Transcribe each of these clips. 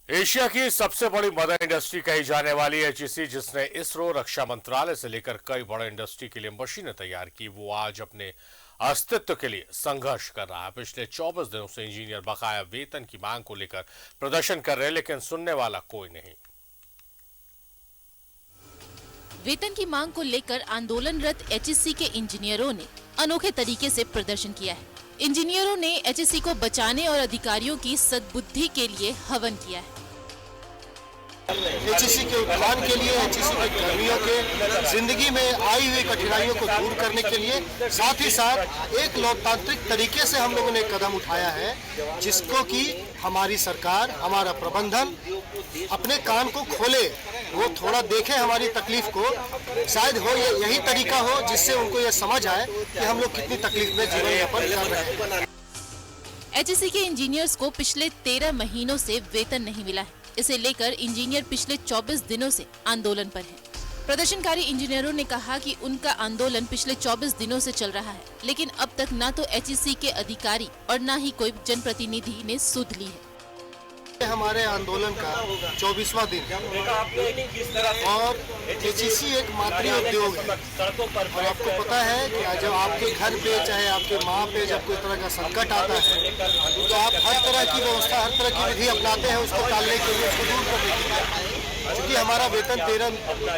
Asia की सबसे बड़ी मदर इंडस्ट्री कही जाने वाली एचईसी, जिसने इसरो, रक्षा मंत्रालय से लेकर कई बड़े इंडस्ट्री के लिए मशीनें तैयार की, वो आज अपने अस्तित्व के लिए संघर्ष कर रहा है। पिछले 24 दिनों से इंजीनियर बकाया वेतन की मांग को लेकर प्रदर्शन कर रहे हैं, लेकिन सुनने वाला कोई नहीं। वेतन की मांग को लेकर आंदोलनरत एचईसी के इंजीनियरों ने अनोखे तरीके से प्रदर्शन किया है। इंजीनियरों ने एचईसी को बचाने और अधिकारियों की सद्बुद्धि के लिए हवन किया है। एचईसी के उत्थान के लिए, एचईसी के कर्मियों के जिंदगी में आई हुई कठिनाइयों को दूर करने के लिए, साथ ही साथ एक लोकतांत्रिक तरीके से हम लोगों ने कदम उठाया है, जिसको कि हमारी सरकार, हमारा प्रबंधन अपने कान को खोले, वो थोड़ा देखे हमारी तकलीफ को। शायद हो यही तरीका हो जिससे उनको ये समझ आए कि हम लोग कितनी तकलीफ में जीवन यापन कर रहे हैं। एचईसी के इंजीनियर्स को पिछले 13 महीनों से वेतन नहीं मिला है। इसे लेकर इंजीनियर पिछले 24 दिनों से आंदोलन पर हैं। प्रदर्शनकारी इंजीनियरों ने कहा कि उनका आंदोलन पिछले 24 दिनों से चल रहा है, लेकिन अब तक न तो एचईसी के अधिकारी और न ही कोई जनप्रतिनिधि ने सुध ली है। हमारे आंदोलन का 24वां दिन और एचईसी एक मातृ उद्योग है, और आपको पता है कि जब आपके घर पे, चाहे आपके माँ पे जब कोई तरह का संकट आता है, तो आप हर तरह की व्यवस्था, हर तरह की विधि अपनाते हैं उसको टालने के लिए, उसको दूर करने के लिए। क्योंकि हमारा वेतन 13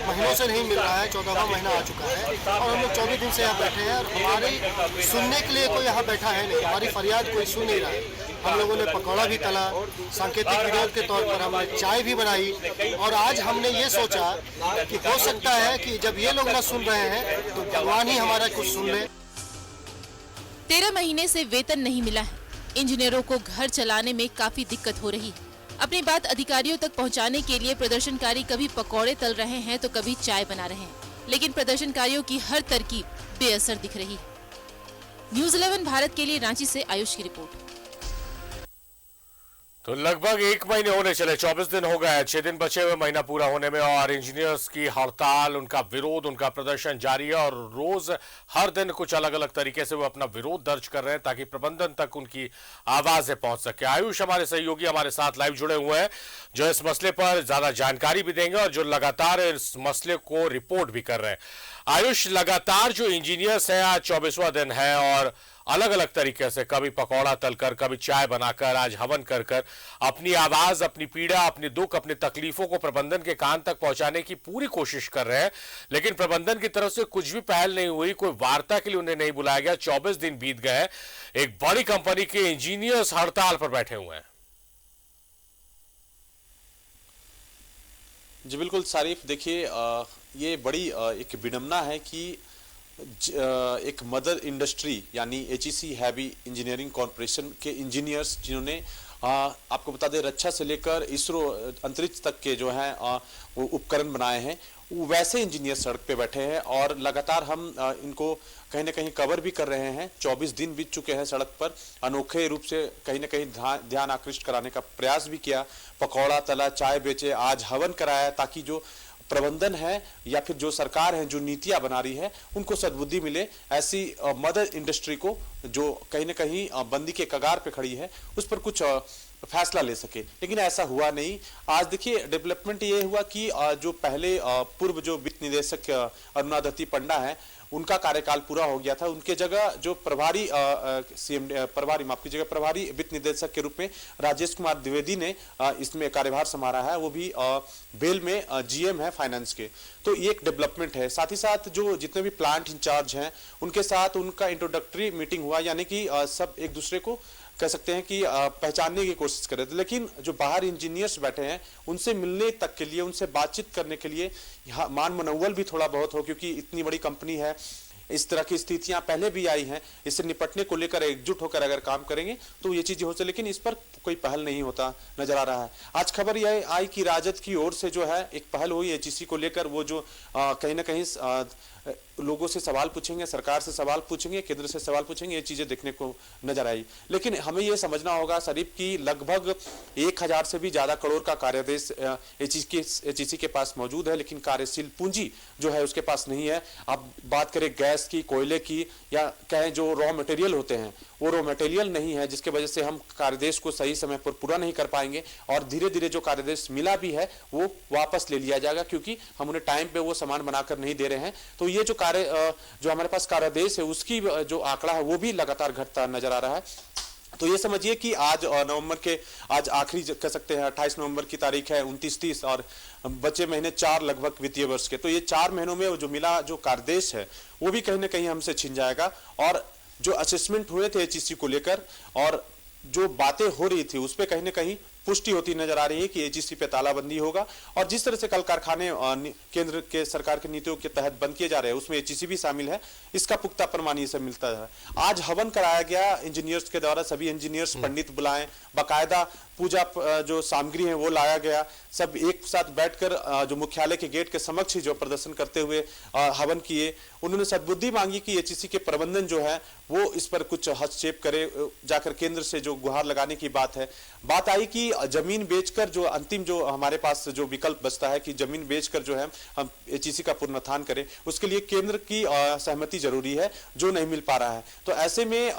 महीनों से नहीं मिल रहा है, 14वां महीना आ चुका है, और हम लोग 24 दिन से यहाँ बैठे हैं, और हमारी सुनने के लिए कोई यहाँ बैठा है नहीं, हमारी फरियाद कोई सुन नहीं रहा है। हम लोगों ने पकौड़ा भी तला, सांकेतिक विरोध के तौर पर हमने चाय भी बनाई, और आज हमने ये सोचा कि हो सकता है कि जब ये लोग ना सुन रहे हैं तो भगवान ही हमारा कुछ सुन ले। 13 महीने से वेतन नहीं मिला है। इंजीनियरों को घर चलाने में काफी दिक्कत हो रही है। अपनी बात अधिकारियों तक पहुंचाने के लिए प्रदर्शनकारी कभी पकौड़े तल रहे हैं तो कभी चाय बना रहे हैं, लेकिन प्रदर्शनकारियों की हर तरकीब बेअसर दिख रही है। न्यूज़ 11 भारत के लिए रांची से आयुष की रिपोर्ट। तो लगभग 1 महीने होने चले, 24 दिन हो गए, 6 दिन बचे हुए महीना पूरा होने में, और इंजीनियर्स की हड़ताल, उनका विरोध, उनका प्रदर्शन जारी है, और रोज हर दिन कुछ अलग अलग तरीके से वो अपना विरोध दर्ज कर रहे हैं ताकि प्रबंधन तक उनकी आवाजें पहुंच सके। आयुष हमारे सहयोगी हमारे साथ लाइव जुड़े हुए हैं, जो इस मसले पर ज्यादा जानकारी भी देंगे और जो लगातार इस मसले को रिपोर्ट भी कर रहे हैं। आयुष, लगातार जो इंजीनियर्स हैं, आज 24वां दिन है, और अलग अलग तरीके से कभी पकौड़ा तलकर, कभी चाय बनाकर, आज हवन कर कर अपनी आवाज, अपनी पीड़ा, अपनी दुख, अपनी तकलीफों को प्रबंधन के कान तक पहुंचाने की पूरी कोशिश कर रहे हैं, लेकिन प्रबंधन की तरफ से कुछ भी पहल नहीं हुई, कोई वार्ता के लिए उन्हें नहीं बुलाया गया। 24 दिन बीत गए, एक बड़ी कंपनी के इंजीनियर्स हड़ताल पर बैठे हुए हैं। जी बिल्कुल सारिफ, देखिए ये बड़ी एक विडंबना है कि एक मदर इंडस्ट्री यानी एचईसी हैवी इंजीनियरिंग कॉर्पोरेशन के इंजीनियर्स, जिन्होंने आपको बता दें रक्षा से लेकर इसरो अंतरिक्ष तक के जो हैं वो उपकरण बनाए हैं, वो वैसे इंजीनियर सड़क पे बैठे हैं, और लगातार हम इनको कहीं ना कहीं कवर भी कर रहे हैं। 24 दिन बीत चुके हैं सड़क पर, अनोखे रूप से कहीं ना कहीं ध्यान आकृष्ट कराने का प्रयास भी किया, पकौड़ा तला, चाय बेचे, आज हवन कराया, ताकि जो प्रबंधन है या फिर जो सरकार है जो नीतियां बना रही है उनको सद्बुद्धि मिले, ऐसी मदर इंडस्ट्री को जो कहीं ना कहीं बंदी के कगार पे खड़ी है उस पर कुछ फैसला ले सके, लेकिन ऐसा हुआ नहीं। आज देखिए डेवलपमेंट ये हुआ कि जो पहले पूर्व जो वित्त निदेशक अरुणाधति पंडा है, उनका कार्यकाल पूरा हो गया था, उनके जगह जो प्रभारी प्रभारी वित्त निदेशक के रूप में राजेश कुमार द्विवेदी ने इसमें कार्यभार संभाला है, वो भी बेल में जीएम है फाइनेंस के। तो ये एक डेवलपमेंट है। साथ ही साथ जो जितने भी प्लांट इंचार्ज हैं उनके साथ उनका इंट्रोडक्टरी मीटिंग हुआ, यानी कि सब एक दूसरे को कह सकते हैं कि पहचानने की कोशिश कर रहे थे, लेकिन जो बाहर इंजीनियर्स बैठे हैं उनसे मिलने तक के लिए, उनसे बातचीत करने के लिए यहाँ मान मनोबल भी थोड़ा बहुत हो, क्योंकि इतनी बड़ी कंपनी है, इस तरह की स्थितियां पहले भी आई हैं, इससे निपटने को लेकर एकजुट होकर अगर काम करेंगे तो ये चीजें हो सकती, लेकिन इस पर कोई पहल नहीं होता नजर आ रहा है। आज खबर यह आई कि राजद की ओर से जो है एक पहल हुई एचईसी को लेकर, वो जो कहीं ना कहीं लोगों से सवाल पूछेंगे, सरकार से सवाल पूछेंगे, केंद्र से सवाल पूछेंगे, ये चीजें देखने को नजर आई। लेकिन हमें ये समझना होगा शरीफ की लगभग 1000 से भी ज्यादा करोड़ का कार्यादेश एचईसी के पास मौजूद है, लेकिन कार्यशील पूंजी जो है उसके पास नहीं है। आप बात करें गैस गैस की, कोयले की, या कहें जो रॉ मटेरियल होते हैं वो रॉ मटेरियल नहीं है, जिसके वजह से हम कार्यदेश को सही समय पर पूरा नहीं कर पाएंगे और धीरे धीरे जो कार्यदेश मिला भी है वो वापस ले लिया जाएगा, क्योंकि हम उन्हें टाइम पे वो सामान बनाकर नहीं दे रहे हैं। तो ये जो जो हमारे पास कार्यदेश है उसकी जो आंकड़ा है वो भी लगातार घटता नजर आ रहा है। तो ये समझिए कि आज आज आखिरी कह सकते हैं 28 नवंबर की तारीख है, 29-30 और बचे महीने 4 लगभग वित्तीय वर्ष के। तो ये 4 महीनों में जो मिला जो कार्यदेश है वो भी कहीं ना कहीं हमसे छिन जाएगा और जो असेसमेंट हुए थे एचईसी को लेकर और जो बातें हो रही थी उस पर कहीं ना कहीं पुष्टि होती नजर आ रही है कि एचईसी पे तालाबंदी होगा और जिस तरह से कल कारखाने केंद्र के सरकार की नीतियों के तहत बंद किए जा रहे हैं उसमें एचईसी भी शामिल है, इसका पुख्ता प्रमाण ये सब मिलता है। आज हवन कराया गया इंजीनियर्स के द्वारा, सभी इंजीनियर्स पंडित बुलाएं, बाकायदा पूजा जो सामग्री है वो लाया गया, सब एक साथ बैठकर जो मुख्यालय के गेट के समक्ष जो प्रदर्शन करते हुए हवन किए। उन्होंने सद्बुद्धि मांगी कि एचईसी के प्रबंधन जो है वो इस पर कुछ हस्तक्षेप करे, जाकर केंद्र से जो गुहार लगाने की बात है। बात आई कि जमीन बेचकर जो अंतिम जो हमारे पास जो विकल्प बचता है कि जमीन बेचकर जो है हम एचईसी का पुनरुत्थान करें, उसके लिए केंद्र की सहमति जरूरी है जो नहीं मिल पा रहा है। तो ऐसे में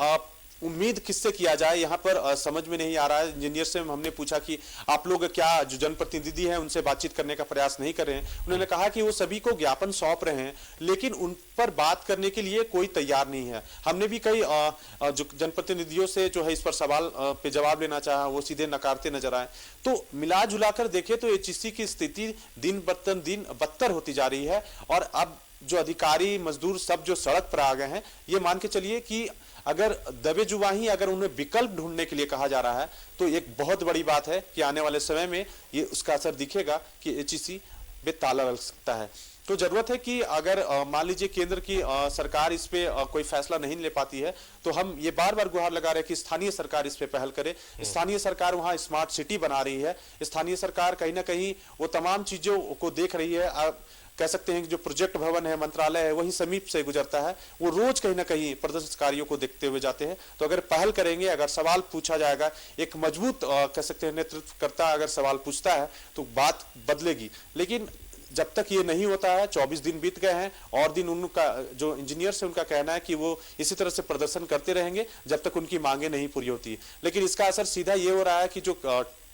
उम्मीद किससे किया जाए यहाँ पर समझ में नहीं आ रहा है। इंजीनियर से हमने पूछा कि आप लोग क्या जो जनप्रतिनिधि हैं उनसे बातचीत करने का प्रयास नहीं कर रहे हैं। उन्होंने कहा कि वो सभी को ज्ञापन सौंप रहे हैं लेकिन उन पर बात करने के लिए कोई तैयार नहीं है। हमने भी कई जो जनप्रतिनिधियों से जो है इस पर सवाल पे जवाब लेना चाहा, वो सीधे नकारते नजर आए। तो मिला जुला कर देखे तो एचईसी की स्थिति दिन बदतर होती जा रही है और अब जो अधिकारी मजदूर सब जो सड़क पर आ गए हैं, ये मान के चलिए कि अगर दबे जुबा ही अगर उन्हें विकल्प ढूंढने के लिए कहा जा रहा है तो एक बहुत बड़ी बात है कि आने वाले समय में ये उसका असर दिखेगा कि एचईसी पे ताला लग सकता है। तो जरूरत है कि अगर मान लीजिए केंद्र की सरकार इस पे कोई फैसला नहीं ले पाती है तो हम ये बार बार गुहार लगा रहे हैं कि स्थानीय सरकार इस पे पहल करे। स्थानीय सरकार वहां स्मार्ट सिटी बना रही है, स्थानीय सरकार कहीं ना कहीं वो तमाम चीजों को देख रही है। कह सकते हैं कि जो प्रोजेक्ट भवन है, मंत्रालय है, वही समीप से गुजरता है, वो रोज कहीं ना कहीं प्रदर्शनकारियों को देखते हुए जाते हैं। तो अगर पहल करेंगे, अगर सवाल पूछा जाएगा, एक मजबूत कह सकते हैं नेतृत्वकर्ता अगर सवाल पूछता है तो बात बदलेगी। लेकिन जब तक ये नहीं होता है, 24 दिन बीत गए हैं और दिन उनका जो इंजीनियर्स है उनका कहना है कि वो इसी तरह से प्रदर्शन करते रहेंगे जब तक उनकी मांगे नहीं पूरी होती। लेकिन इसका असर सीधा ये हो रहा है कि जो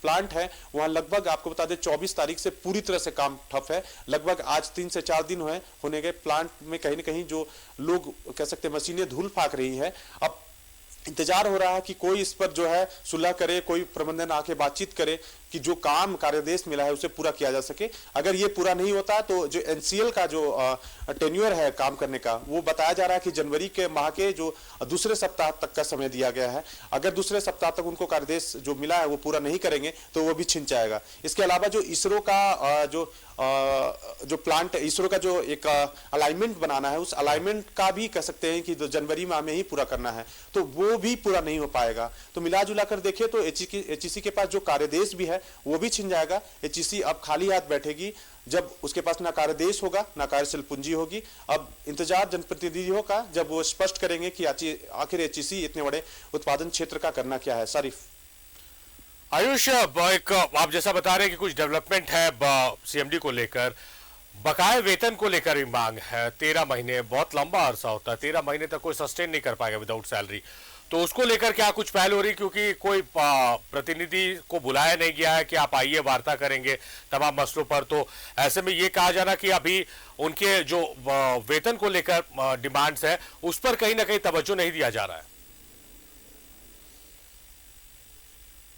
प्लांट है वहां लगभग आपको बता दें 24 तारीख से पूरी तरह से काम ठप है। लगभग आज 3 से 4 दिन होने गए प्लांट में कहीं ना कहीं जो लोग कह सकते हैं मशीनें धूल फाक रही है। अब इंतजार हो रहा है कि कोई इस पर जो है सुलह करे, कोई प्रबंधन आके बातचीत करे कि जो काम कार्यदेश मिला है उसे पूरा किया जा सके। अगर ये पूरा नहीं होता तो जो एनसीएल का जो टेन्योर है काम करने का वो बताया जा रहा है कि जनवरी के माह के जो दूसरे सप्ताह तक का समय दिया गया है। अगर दूसरे सप्ताह तक उनको कार्यदेश जो मिला है वो पूरा नहीं करेंगे तो वो भी छिन जाएगा। इसके अलावा जो इसरो का जो प्लांट इसरो का जो एक अलाइनमेंट बनाना है उस अलाइनमेंट का भी कह सकते हैं कि जनवरी माह में ही पूरा करना है, तो वो भी पूरा नहीं हो पाएगा। तो मिला जुला कर देखें तो एचईसी के पास जो कार्यदेश भी है वो भी छिन जाएगा। एचईसी अब खाली हाथ बैठेगी जब उसके पास ना कार्यदेश होगा ना कार्यशील पूंजी होगी। अब इंतजार जनप्रतिनिधियों का जब वो स्पष्ट करेंगे कि आखिर एचईसी इतने बड़े उत्पादन क्षेत्र का करना क्या है। सारिफ आयुष, एक आप जैसा बता रहे हैं कि कुछ डेवलपमेंट है सीएमडी को लेकर, बकाया वेतन को लेकर भी मांग है। 13 महीने बहुत लंबा अरसा होता है, 13 महीने तक कोई सस्टेन नहीं कर पाएगा विदाउट सैलरी। तो उसको लेकर क्या कुछ पहल हो रही, क्योंकि कोई प्रतिनिधि को बुलाया नहीं गया है कि आप आइए वार्ता करेंगे तमाम मसलों पर। तो ऐसे में ये कहा जाना कि अभी उनके जो वेतन को लेकर डिमांड्स है उस पर कहीं ना कहीं तवज्जो नहीं दिया जा रहा है।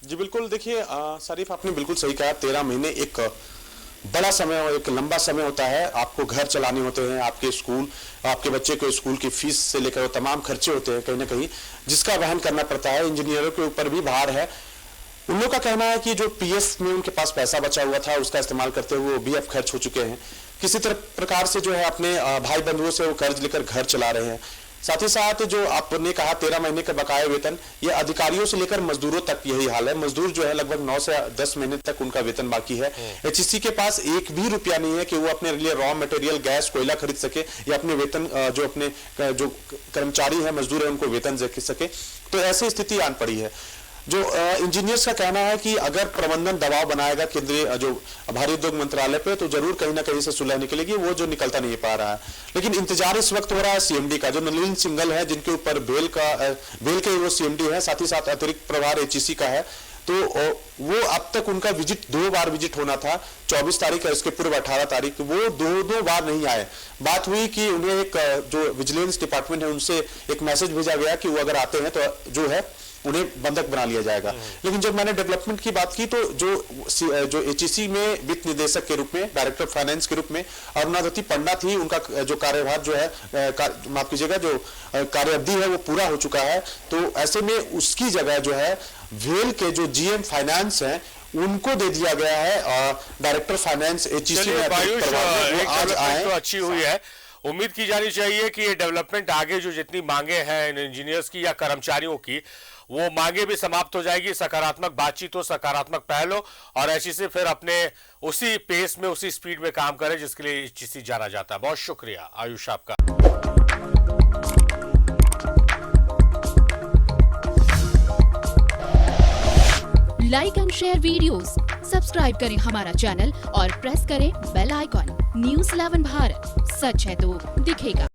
जी बिल्कुल, देखिए शरीफ आपने बिल्कुल सही कहा। 13 महीने एक बड़ा समय और एक लंबा समय होता है। आपको घर चलाने होते हैं, आपके स्कूल, आपके बच्चे को स्कूल की फीस से लेकर तमाम खर्चे होते हैं कहीं ना कहीं जिसका वहन करना पड़ता है। इंजीनियरों के ऊपर भी भार है। उन लोगों का कहना है कि जो पीएफ में उनके पास पैसा बचा हुआ था उसका इस्तेमाल करते हुए वो भी अब खर्च हो चुके हैं। किसी तरह प्रकार से जो है अपने भाई बंधुओं से वो कर्ज लेकर घर चला रहे हैं। साथ ही साथ जो आपने कहा 13 महीने का बकाया वेतन, ये अधिकारियों से लेकर मजदूरों तक यही हाल है। मजदूर जो है लगभग 9 से 10 महीने तक उनका वेतन बाकी है। एचईसी के पास एक भी रुपया नहीं है कि वो अपने लिए रॉ मटेरियल, गैस, कोयला खरीद सके या अपने वेतन जो अपने जो कर्मचारी है, मजदूर है, उनको वेतन दे सके। तो ऐसी स्थिति आन पड़ी है। जो इंजीनियर्स का कहना है कि अगर प्रबंधन दबाव बनाएगा केंद्रीय जो भारी उद्योग मंत्रालय पे, तो जरूर कहीं ना कहीं से सुलह निकलेगी, वो जो निकलता नहीं पा रहा है। लेकिन इंतजार इस वक्त हो रहा है सीएमडी का, जो नलिन सिंघल है, जिनके ऊपर भेल के वो सीएमडी है, साथ ही साथ अतिरिक्त प्रभार एचईसी का है। तो वो अब तक उनका विजिट 2 बार विजिट होना था, 24 तारीख और इसके पूर्व 18 तारीख, वो दो बार नहीं आए। बात हुई कि उन्हें एक जो विजिलेंस डिपार्टमेंट है उनसे एक मैसेज भेजा गया कि वो अगर आते हैं तो जो है उन्हें बंधक बना लिया जाएगा। लेकिन जब मैंने डेवलपमेंट की बात की तो जो एचईसी में वित्त निदेशक के रूप में, डायरेक्टर ऑफ फाइनेंस के रूप में अरुणाधति पंडा थी, उनका जो कार्यभार जो है माफ कीजिएगा, जो कार्यावधि है वो पूरा हो चुका है। तो ऐसे में उसकी जगह जो है भेल के जो जीएम फाइनेंस हैं उनको दे दिया गया है डायरेक्टर फाइनेंस एचईसी में। आज आए तो अच्छी हुई है, उम्मीद की जानी चाहिए कि ये डेवलपमेंट आगे जो जितनी मांगे हैं इन इंजीनियर्स की या कर्मचारियों की, वो मांगे भी समाप्त हो जाएगी। सकारात्मक बातचीत हो, सकारात्मक पहल हो, और ऐसी से फिर अपने उसी पेस में, उसी स्पीड में काम करें जिसके लिए एचईसी जाना जाता है। बहुत शुक्रिया आयुष आपका। Like and share videos, subscribe करें हमारा चैनल और प्रेस करें बेल आइकॉन। न्यूज़ 11 भारत, सच है तो दिखेगा।